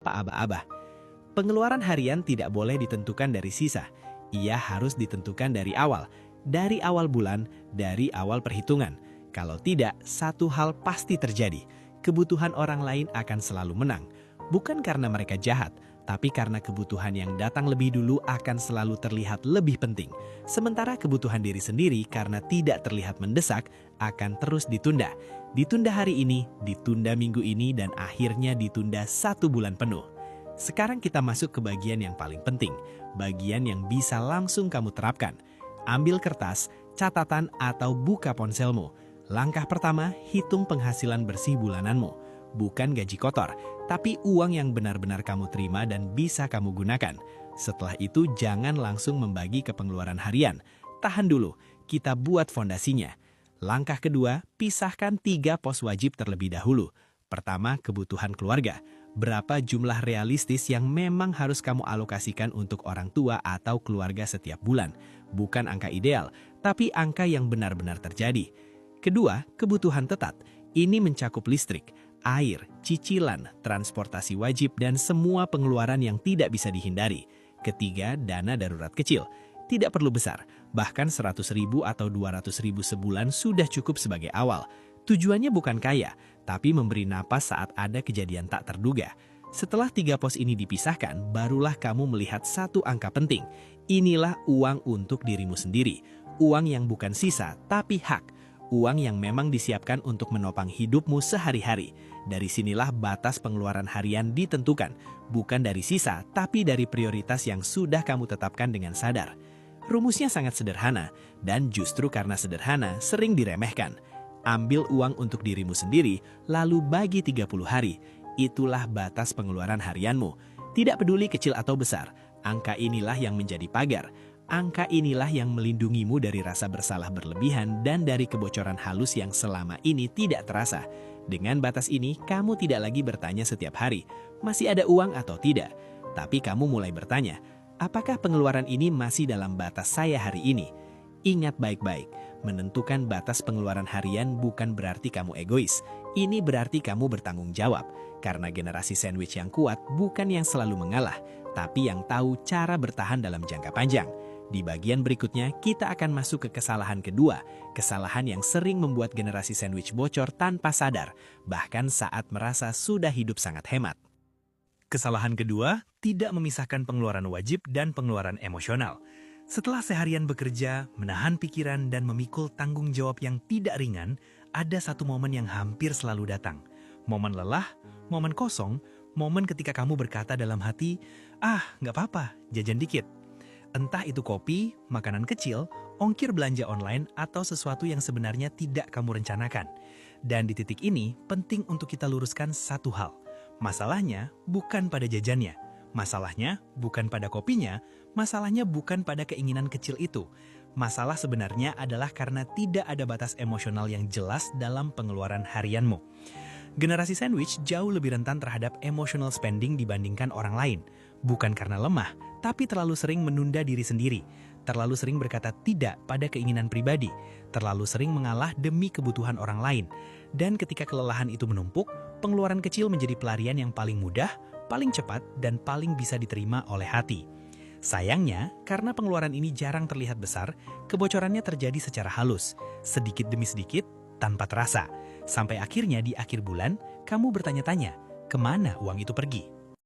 Pak Aba-aba. Pengeluaran harian tidak boleh ditentukan dari sisa. Ia harus ditentukan dari awal bulan, dari awal perhitungan. Kalau tidak, satu hal pasti terjadi. Kebutuhan orang lain akan selalu menang. Bukan karena mereka jahat, tapi karena kebutuhan yang datang lebih dulu akan selalu terlihat lebih penting. Sementara kebutuhan diri sendiri karena tidak terlihat mendesak, akan terus ditunda. Ditunda hari ini, ditunda minggu ini, dan akhirnya ditunda 1 bulan penuh. Sekarang kita masuk ke bagian yang paling penting, bagian yang bisa langsung kamu terapkan. Ambil kertas, catatan, atau buka ponselmu. Langkah pertama, hitung penghasilan bersih bulananmu. Bukan gaji kotor, tapi uang yang benar-benar kamu terima dan bisa kamu gunakan. Setelah itu, jangan langsung membagi ke pengeluaran harian. Tahan dulu, kita buat fondasinya. Langkah kedua, pisahkan 3 pos wajib terlebih dahulu. Pertama, kebutuhan keluarga. Berapa jumlah realistis yang memang harus kamu alokasikan untuk orang tua atau keluarga setiap bulan. Bukan angka ideal, tapi angka yang benar-benar terjadi. Kedua, kebutuhan tetap. Ini mencakup listrik, air, cicilan, transportasi wajib, dan semua pengeluaran yang tidak bisa dihindari. Ketiga, dana darurat kecil. Tidak perlu besar, bahkan 100.000 atau 200.000 sebulan sudah cukup sebagai awal. Tujuannya bukan kaya, tapi memberi napas saat ada kejadian tak terduga. Setelah 3 pos ini dipisahkan, barulah kamu melihat satu angka penting. Inilah uang untuk dirimu sendiri. Uang yang bukan sisa, tapi hak. Uang yang memang disiapkan untuk menopang hidupmu sehari-hari. Dari sinilah batas pengeluaran harian ditentukan. Bukan dari sisa, tapi dari prioritas yang sudah kamu tetapkan dengan sadar. Rumusnya sangat sederhana, dan justru karena sederhana sering diremehkan. Ambil uang untuk dirimu sendiri, lalu bagi 30 hari. Itulah batas pengeluaran harianmu. Tidak peduli kecil atau besar, angka inilah yang menjadi pagar. Angka inilah yang melindungimu dari rasa bersalah berlebihan dan dari kebocoran halus yang selama ini tidak terasa. Dengan batas ini, kamu tidak lagi bertanya setiap hari, masih ada uang atau tidak? Tapi kamu mulai bertanya, apakah pengeluaran ini masih dalam batas saya hari ini? Ingat baik-baik, menentukan batas pengeluaran harian bukan berarti kamu egois. Ini berarti kamu bertanggung jawab. Karena generasi sandwich yang kuat bukan yang selalu mengalah, tapi yang tahu cara bertahan dalam jangka panjang. Di bagian berikutnya, kita akan masuk ke kesalahan kedua, kesalahan yang sering membuat generasi sandwich bocor tanpa sadar, bahkan saat merasa sudah hidup sangat hemat. Kesalahan kedua, tidak memisahkan pengeluaran wajib dan pengeluaran emosional. Setelah seharian bekerja, menahan pikiran, dan memikul tanggung jawab yang tidak ringan, ada satu momen yang hampir selalu datang. Momen lelah, momen kosong, momen ketika kamu berkata dalam hati, nggak apa-apa, jajan dikit. Entah itu kopi, makanan kecil, ongkir belanja online, atau sesuatu yang sebenarnya tidak kamu rencanakan. Dan di titik ini, penting untuk kita luruskan satu hal. Masalahnya bukan pada jajannya. Masalahnya bukan pada kopinya. Masalahnya bukan pada keinginan kecil itu. Masalah sebenarnya adalah karena tidak ada batas emosional yang jelas dalam pengeluaran harianmu. Generasi sandwich jauh lebih rentan terhadap emotional spending dibandingkan orang lain. Bukan karena lemah, tapi terlalu sering menunda diri sendiri. Terlalu sering berkata tidak pada keinginan pribadi. Terlalu sering mengalah demi kebutuhan orang lain. Dan ketika kelelahan itu menumpuk, pengeluaran kecil menjadi pelarian yang paling mudah, paling cepat, dan paling bisa diterima oleh hati. Sayangnya, karena pengeluaran ini jarang terlihat besar, kebocorannya terjadi secara halus, sedikit demi sedikit, tanpa terasa. Sampai akhirnya di akhir bulan, kamu bertanya-tanya, kemana uang itu pergi?